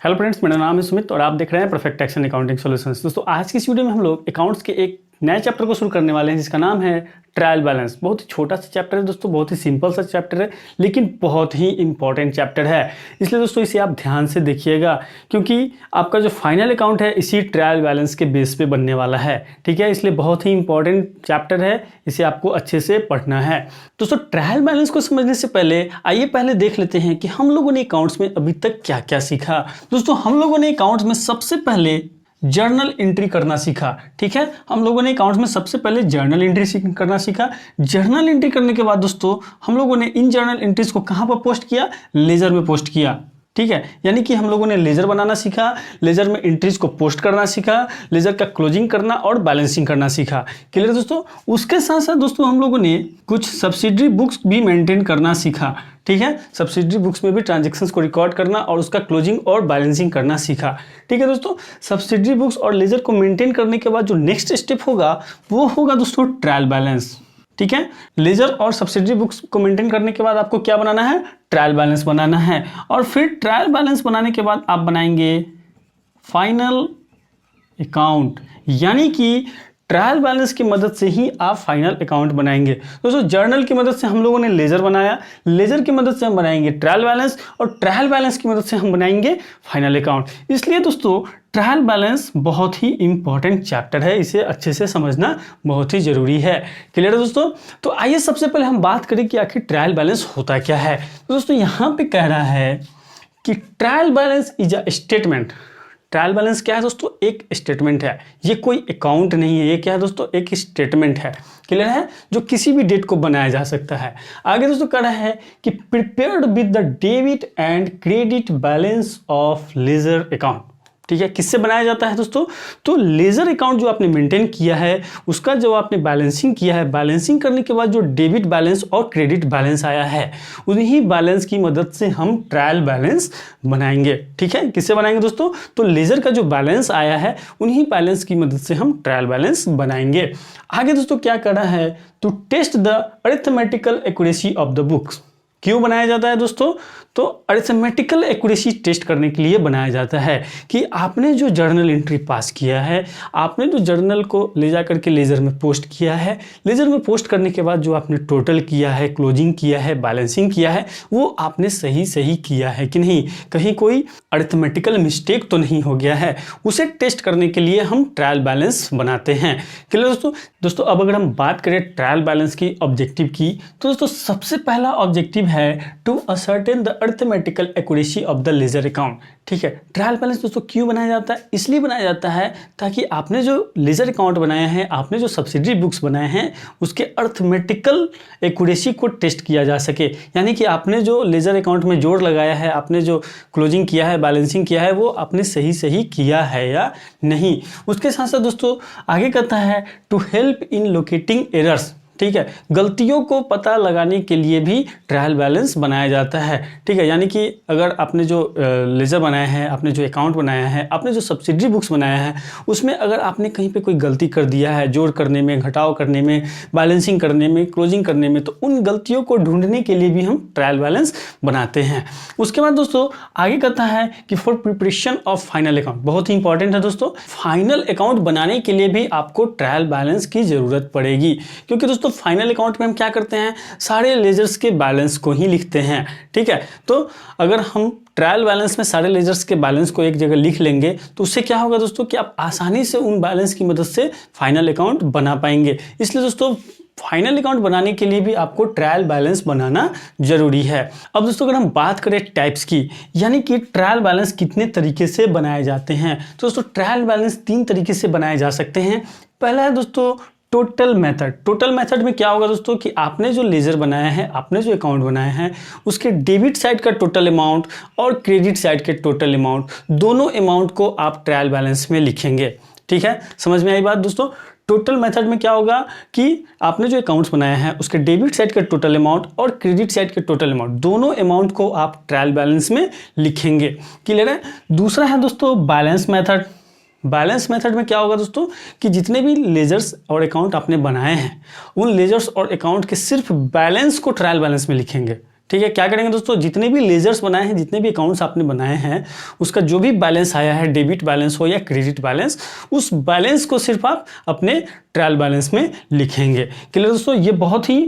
Hello friends, मेरा नाम है सुमित और आप देख रहे हैं perfect tax and accounting solutions. दोस्तों आज की इस वीडियो में हम लोग अकाउंट्स के एक नए चैप्टर को शुरू करने वाले हैं जिसका नाम है ट्रायल बैलेंस। बहुत ही छोटा सा चैप्टर है दोस्तों, बहुत ही सिंपल सा चैप्टर है, लेकिन बहुत ही इंपॉर्टेंट चैप्टर है। इसलिए दोस्तों इसे आप ध्यान से देखिएगा क्योंकि आपका जो फाइनल अकाउंट है इसी ट्रायल बैलेंस के बेस पे बनने वाला है। ठीक है, इसलिए बहुत ही इंपॉर्टेंट चैप्टर है, इसे आपको अच्छे से पढ़ना है। दोस्तों ट्रायल बैलेंस को समझने से पहले आइए पहले देख लेते हैं कि हम लोगों ने अकाउंट्स में अभी तक क्या क्या सीखा। दोस्तों हम लोगों ने अकाउंट्स में सबसे पहले जर्नल एंट्री करना सीखा। ठीक है, हम लोगों ने अकाउंट्स में सबसे पहले जर्नल एंट्री करना सीखा। जर्नल एंट्री करने के बाद दोस्तों हम लोगों ने इन जर्नल एंट्रीज को कहां पर पोस्ट किया? लेजर में पोस्ट किया। ठीक है, यानी कि हम लोगों ने लेजर बनाना सीखा, लेजर में एंट्रीज को पोस्ट करना सीखा, लेजर का क्लोजिंग करना और बैलेंसिंग करना सीखा। क्लियर दोस्तों? उसके साथ साथ दोस्तों हम लोगों ने कुछ सब्सिडरी बुक्स भी मेंटेन करना सीखा। ठीक है, सब्सिडरी बुक्स में भी ट्रांजैक्शंस को रिकॉर्ड करना और उसका क्लोजिंग और बैलेंसिंग करना सीखा। ठीक है दोस्तों, सब्सिडरी बुक्स और लेजर को मेंटेन करने के बाद जो नेक्स्ट स्टेप होगा वो होगा दोस्तों ट्रायल बैलेंस। ठीक है, लेजर और सब्सिडरी बुक्स को मेंटेन करने के बाद आपको क्या बनाना है? ट्रायल बैलेंस बनाना है। और फिर ट्रायल बैलेंस बनाने के बाद आप बनाएंगे फाइनल अकाउंट, यानी कि ट्रायल बैलेंस की मदद से ही आप फाइनल अकाउंट बनाएंगे। दोस्तों जर्नल की मदद से हम लोगों ने लेजर बनाया, लेजर की मदद से हम बनाएंगे ट्रायल बैलेंस और ट्रायल बैलेंस की मदद से हम बनाएंगे फाइनल अकाउंट। इसलिए दोस्तों ट्रायल बैलेंस बहुत ही इंपॉर्टेंट चैप्टर है, इसे अच्छे से समझना बहुत ही जरूरी है। क्लियर है दोस्तों? तो आइए सबसे पहले हम बात करें कि आखिर ट्रायल बैलेंस होता क्या है। तो दोस्तों यहाँ पे कह रहा है कि trial balance is a statement. Trial balance क्या है दोस्तों? एक स्टेटमेंट है, ये कोई अकाउंट नहीं है। ये क्या है दोस्तों? एक स्टेटमेंट है। क्लियर है? जो किसी भी डेट को बनाया जा सकता है। आगे दोस्तों कह रहा है कि prepared with the debit and credit balance of laser account. ठीक है, किससे बनाया जाता है दोस्तों? तो लेजर अकाउंट जो आपने मेंटेन किया है उसका जो आपने बैलेंसिंग किया है, बैलेंसिंग करने के बाद जो डेबिट बैलेंस और क्रेडिट बैलेंस आया है उन्हीं बैलेंस की मदद से हम ट्रायल बैलेंस बनाएंगे। ठीक है, किससे बनाएंगे दोस्तों? तो लेजर का जो बैलेंस आया है उन्हीं बैलेंस की मदद से हम ट्रायल बैलेंस बनाएंगे। आगे दोस्तों क्या करना है? To test the arithmetical accuracy of the books. क्यों बनाया जाता है दोस्तों? तो अरिथमेटिकल एक्यूरेसी टेस्ट करने के लिए बनाया जाता है कि आपने जो जर्नल एंट्री पास किया है, आपने जो जर्नल को ले जा करके लेजर में पोस्ट किया है, लेजर में पोस्ट करने के बाद जो आपने टोटल किया है, क्लोजिंग किया है, बैलेंसिंग किया है, वो आपने सही किया है कि नहीं, कहीं कोई अरिथमेटिकल मिस्टेक तो नहीं हो गया है। उसे टेस्ट करने के लिए हम ट्रायल बैलेंस बनाते हैं। क्लियर दोस्तों? दोस्तों अब अगर हम बात करें ट्रायल बैलेंस की ऑब्जेक्टिव की, तो दोस्तों सबसे पहला ऑब्जेक्टिव है to ascertain the arithmetical accuracy of the ledger account. ठीक है, ट्रायल बैलेंस दोस्तों क्यों बनाया जाता है? इसलिए बनाया जाता है ताकि आपने जो लेजर अकाउंट बनाया है, आपने जो सब्सिडरी बुक्स बनाए हैं उसके अरिथमेटिकल एक्यूरेसी को टेस्ट किया जा सके। यानी कि आपने जो लेजर अकाउंट में जोड़ लगाया है, आपने जो क्लोजिंग किया है, बैलेंसिंग किया है, वो आपने सही किया है या नहीं। उसके साथ साथ दोस्तों आगे कहता है to help in locating errors. ठीक है, गलतियों को पता लगाने के लिए भी ट्रायल बैलेंस बनाया जाता है। ठीक है, यानी कि अगर आपने जो लेजर बनाया है, आपने जो अकाउंट बनाया है, आपने जो सब्सिडरी बुक्स बनाया है, उसमें अगर आपने कहीं पे कोई गलती कर दिया है जोड़ करने में, घटाव करने में, बैलेंसिंग करने में, क्लोजिंग करने में, तो उन गलतियों को ढूंढने के लिए भी हम ट्रायल बैलेंस बनाते हैं। उसके बाद दोस्तों आगे कहता है कि for preparation of final account, बहुत ही इंपॉर्टेंट है दोस्तों, फाइनल अकाउंट बनाने के लिए भी आपको ट्रायल बैलेंस की जरूरत पड़ेगी। क्योंकि दोस्तों फाइनल अकाउंट में हम क्या करते हैं? सारे लेजर्स के बैलेंस को ही लिखते हैं। ठीक है, तो अगर हम ट्रायल बैलेंस में सारे लेजर्स के बैलेंस को एक जगह लिख लेंगे तो उससे क्या होगा दोस्तों कि आप आसानी से उन बैलेंस की मदद से फाइनल अकाउंट बना पाएंगे। इसलिए दोस्तों फाइनल अकाउंट बनाने के लिए भी आपको ट्रायल बैलेंस बनाना जरूरी है। अब दोस्तों अगर हम बात करें टाइप्स की, यानी कि ट्रायल बैलेंस कितने तरीके से बनाए जाते हैं, तो दोस्तों ट्रायल बैलेंस 3 तरीके से बनाए जा सकते हैं। पहला है दोस्तों टोटल मेथड। टोटल मेथड में क्या होगा दोस्तों कि आपने जो लेजर बनाया है, आपने जो अकाउंट बनाया है, उसके डेबिट साइड का टोटल अमाउंट और क्रेडिट साइड के टोटल अमाउंट, दोनों अमाउंट को आप ट्रायल बैलेंस में लिखेंगे। ठीक है, समझ में आई बात दोस्तों? टोटल मेथड में क्या होगा कि आपने जो अकाउंट्स बनाया है उसके डेबिट साइड का टोटल अमाउंट और क्रेडिट साइड के टोटल अमाउंट, दोनों अमाउंट को आप ट्रायल बैलेंस में लिखेंगे। क्लियर है? दूसरा है दोस्तों बैलेंस मेथड। बैलेंस मेथड में क्या होगा दोस्तों कि जितने भी लेजर्स और अकाउंट आपने बनाए हैं उन लेजर्स और अकाउंट के सिर्फ बैलेंस को ट्रायल बैलेंस में लिखेंगे। ठीक है, क्या करेंगे दोस्तों, जितने भी लेजर्स बनाए हैं, जितने भी अकाउंट्स आपने बनाए हैं, उसका जो भी बैलेंस आया है, डेबिट बैलेंस हो या क्रेडिट बैलेंस, उस बैलेंस को सिर्फ आप अपने ट्रायल बैलेंस में लिखेंगे। क्लियर दोस्तों, ये बहुत ही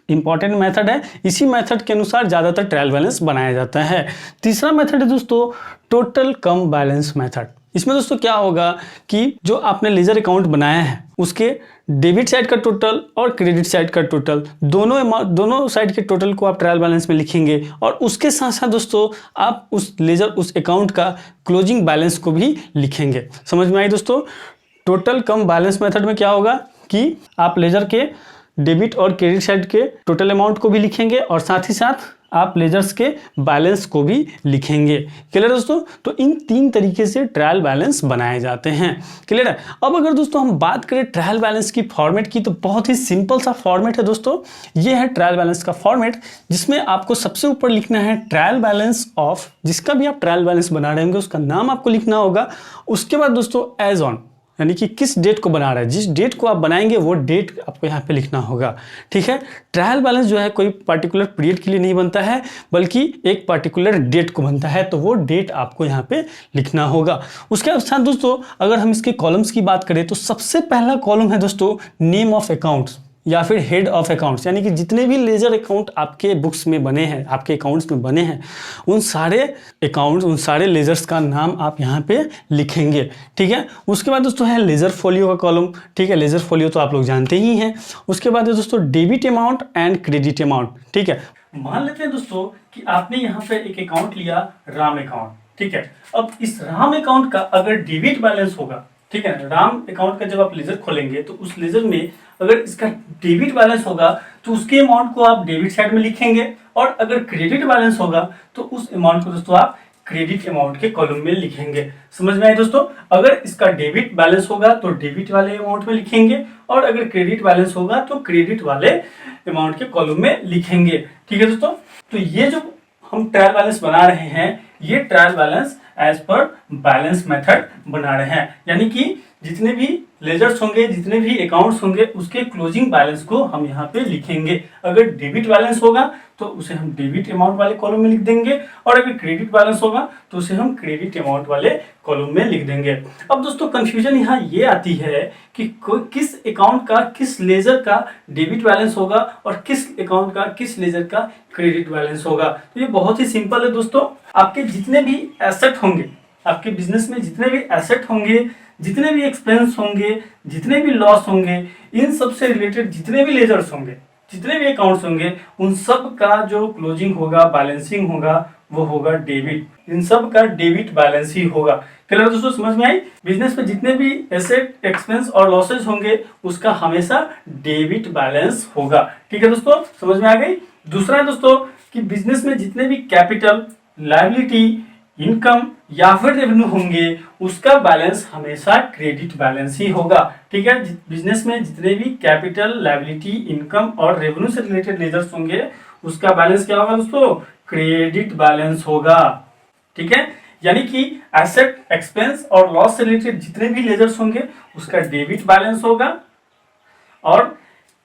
इंपॉर्टेंट मेथड है। इसी मेथड के अनुसार ज़्यादातर ट्रायल बैलेंस बनाया जाता है। तीसरा मेथड है दोस्तों टोटल कम बैलेंस मेथड। इसमें दोस्तों क्या होगा कि जो आपने लेजर अकाउंट बनाया है उसके डेबिट साइड का टोटल और क्रेडिट साइड का टोटल दोनों साइड के टोटल को आप ट्रायल बैलेंस में लिखेंगे और उसके साथ साथ दोस्तों आप उस अकाउंट का क्लोजिंग बैलेंस को भी लिखेंगे। समझ में आई दोस्तों? टोटल कम बैलेंस मेथड में क्या होगा कि आप लेजर के डेबिट और क्रेडिट साइड के टोटल अमाउंट को भी लिखेंगे और साथ ही साथ आप लेजर्स के बैलेंस को भी लिखेंगे। क्लियर दोस्तों? तो इन 3 तरीके से ट्रायल बैलेंस बनाए जाते हैं। क्लियर है? अब अगर दोस्तों हम बात करें ट्रायल बैलेंस की फॉर्मेट की, तो बहुत ही सिंपल सा फॉर्मेट है दोस्तों। ये है ट्रायल बैलेंस का फॉर्मेट, जिसमें आपको सबसे ऊपर लिखना है ट्रायल बैलेंस ऑफ, जिसका भी आप ट्रायल बैलेंस बना रहे होंगे उसका नाम आपको लिखना होगा। उसके बाद दोस्तों एज ऑन, यानी कि किस डेट को बना रहा है, जिस डेट को आप बनाएंगे वो डेट आपको यहाँ पे लिखना होगा। ठीक है, ट्रायल बैलेंस जो है कोई पर्टिकुलर पीरियड के लिए नहीं बनता है, बल्कि एक पर्टिकुलर डेट को बनता है, तो वो डेट आपको यहाँ पे लिखना होगा। उसके साथ दोस्तों अगर हम इसके कॉलम्स की बात करें तो सबसे पहला कॉलम है दोस्तों नेम ऑफ अकाउंट्स या फिर हेड ऑफ अकाउंट्स, यानी कि जितने भी लेजर अकाउंट आपके बुक्स में बने हैं, आपके अकाउंट्स में बने हैं, उन सारे अकाउंट्स, उन सारे लेजर्स का नाम आप यहाँ पे लिखेंगे। ठीक है, उसके बाद दोस्तों है लेजर फोलियो का कॉलम। ठीक है, लेजर फोलियो तो आप लोग जानते ही हैं। उसके बाद है दोस्तों debit amount and credit amount. ठीक है, मान लेते हैं दोस्तों कि आपने यहाँ पे एक अकाउंट लिया, राम अकाउंट। ठीक है, अब इस राम अकाउंट का अगर डेबिट बैलेंस होगा, ठीक है, राम अकाउंट का जब आप लेजर खोलेंगे तो उस लेजर में अगर इसका डेबिट बैलेंस होगा तो उसके अमाउंट को आप डेबिट साइड में लिखेंगे, और अगर क्रेडिट बैलेंस होगा तो उस अमाउंट को दोस्तों आप क्रेडिट अमाउंट के कॉलम में लिखेंगे। समझ में आए दोस्तों? अगर इसका डेबिट बैलेंस होगा तो डेबिट वाले अमाउंट में लिखेंगे, और अगर क्रेडिट बैलेंस होगा तो क्रेडिट वाले अमाउंट के कॉलम में लिखेंगे। ठीक है दोस्तों, तो ये जो हम ट्रायल बैलेंस बना रहे हैं, ये trial balance as per balance method बना रहे हैं, यानी कि जितने भी लेजर्स होंगे, जितने भी अकाउंट्स होंगे, उसके क्लोजिंग बैलेंस को हम यहाँ पे लिखेंगे। अगर डेबिट बैलेंस होगा तो उसे हम डेबिट अमाउंट वाले कॉलम में लिख देंगे, और अगर क्रेडिट बैलेंस होगा तो उसे हम क्रेडिट अमाउंट वाले कॉलम में लिख देंगे। अब दोस्तों कंफ्यूजन यहाँ ये आती है कि किस अकाउंट का, किस लेजर का डेबिट बैलेंस होगा और किस अकाउंट का, किस लेजर का क्रेडिट बैलेंस होगा। तो ये बहुत ही सिंपल है दोस्तों। आपके जितने भी एसेट होंगे, आपके बिजनेस में जितने भी एसेट होंगे, जितने भी एक्सपेंस होंगे, जितने भी लॉस होंगे, इन सब से रिलेटेड जितने भी लेजर्स होंगे, जितने भी अकाउंट्स होंगे, उन सब का जो क्लोजिंग होगा, बैलेंसिंग होगा, वो होगा डेबिट। इन सब का डेबिट बैलेंस ही होगा। क्लियर दोस्तों? समझ में आई? बिजनेस में जितने भी एसेट, एक्सपेंस और लॉसेज होंगे उसका हमेशा डेबिट बैलेंस होगा। ठीक है दोस्तों, समझ में आ गई? दूसरा है दोस्तों कि बिजनेस में जितने भी कैपिटल, लायबिलिटी, इनकम या फिर रेवेन्यू होंगे उसका बैलेंस हमेशा क्रेडिट बैलेंस ही होगा। ठीक है, बिजनेस में जितने भी कैपिटल, लायबिलिटी, इनकम और रेवेन्यू से रिलेटेड लेजर्स होंगे उसका बैलेंस क्या होगा दोस्तों? क्रेडिट बैलेंस होगा। ठीक है, यानी कि एसेट, एक्सपेंस और लॉस से रिलेटेड जितने भी लेजर्स होंगे उसका डेबिट बैलेंस होगा, और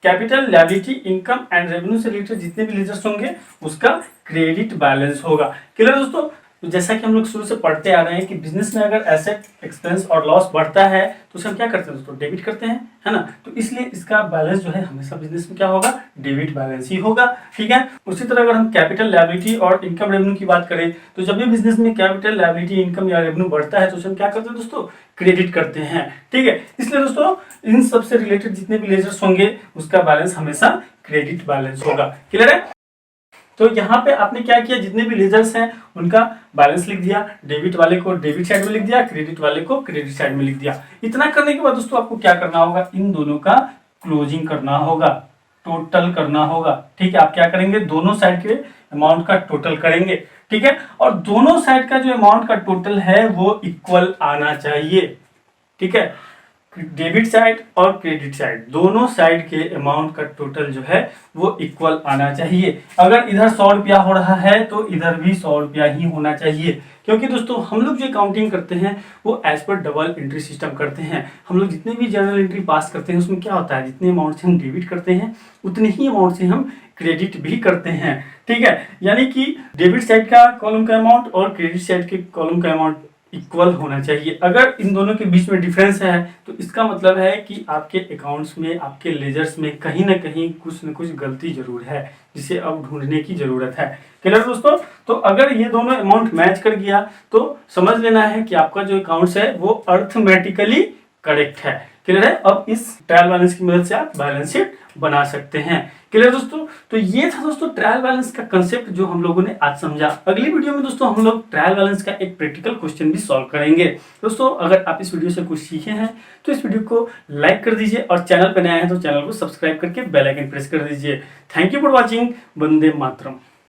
capital, liability, income and revenue से रिलेटेड जितने भी लेजर्स होंगे उसका क्रेडिट बैलेंस होगा। क्लियर दोस्तों? तो जैसा कि हम लोग शुरू से पढ़ते आ रहे हैं कि बिजनेस में अगर एसेट, एक्सपेंस और लॉस बढ़ता है तो उसे हम क्या करते हैं दोस्तों? डेबिट करते हैं, है ना? तो इसलिए इसका बैलेंस जो है हमेशा बिजनेस में क्या होगा? डेबिट बैलेंस ही होगा। ठीक है, उसी तरह अगर हम कैपिटल, लायबिलिटी और इनकम, रेवेन्यू की बात करें तो जब भी बिजनेस में कैपिटल, लायबिलिटी, इनकम या रेवेन्यू बढ़ता है तो उसे हम क्या करते हैं दोस्तों? क्रेडिट करते हैं। ठीक है, इसलिए दोस्तों इन सबसे रिलेटेड जितने भी लेजर्स होंगे उसका बैलेंस हमेशा क्रेडिट बैलेंस होगा। क्लियर है? तो यहाँ पे आपने क्या किया, जितने भी लेजर्स हैं उनका बैलेंस लिख दिया, डेबिट वाले को डेबिट साइड में लिख दिया, क्रेडिट वाले को क्रेडिट साइड में लिख दिया। इतना करने के बाद दोस्तों आपको क्या करना होगा? इन दोनों का क्लोजिंग करना होगा, टोटल करना होगा। ठीक है, आप क्या करेंगे? दोनों साइड के अमाउंट का टोटल करेंगे। ठीक है, और दोनों साइड का जो अमाउंट का टोटल है वो इक्वल आना चाहिए। ठीक है, डेबिट साइड और क्रेडिट साइड दोनों साइड के अमाउंट का टोटल जो है वो इक्वल आना चाहिए। अगर इधर 100 रुपया हो रहा है तो इधर भी 100 रुपया ही होना चाहिए, क्योंकि दोस्तों हम लोग जो काउंटिंग करते हैं वो as per double entry system करते हैं। हम लोग जितने भी जर्नल एंट्री पास करते हैं उसमें क्या होता है, जितने अमाउंट से हम डेबिट करते हैं उतने ही अमाउंट से हम क्रेडिट भी करते हैं। ठीक है, यानी कि डेबिट साइड का कॉलम का अमाउंट और क्रेडिट साइड के कॉलम का अमाउंट इक्वल होना चाहिए। अगर इन दोनों के बीच में डिफरेंस है तो इसका मतलब है कि आपके अकाउंट्स में, आपके लेजर्स में कहीं ना कहीं कुछ न कुछ गलती जरूर है, जिसे अब ढूंढने की जरूरत है। क्लियर दोस्तों? तो अगर ये दोनों अमाउंट मैच कर गया तो समझ लेना है कि आपका जो अकाउंट्स है वो अर्थमेटिकली करेक्ट है। क्लियर है? अब इस ट्रायल बैलेंस की मदद से आप बैलेंस शीट बना सकते हैं। क्लियर दोस्तों? तो ये था दोस्तों ट्रायल बैलेंस का कंसेप्ट जो हम लोगों ने आज समझा। अगली वीडियो में दोस्तों हम लोग ट्रायल बैलेंस का एक प्रैक्टिकल क्वेश्चन भी सॉल्व करेंगे। दोस्तों अगर आप इस वीडियो से कुछ सीखे हैं तो इस वीडियो को लाइक कर दीजिए और चैनल पर नए हैं तो चैनल को सब्सक्राइब करके बेल आइकन प्रेस कर दीजिए। Thank you for watching. Vande Mataram.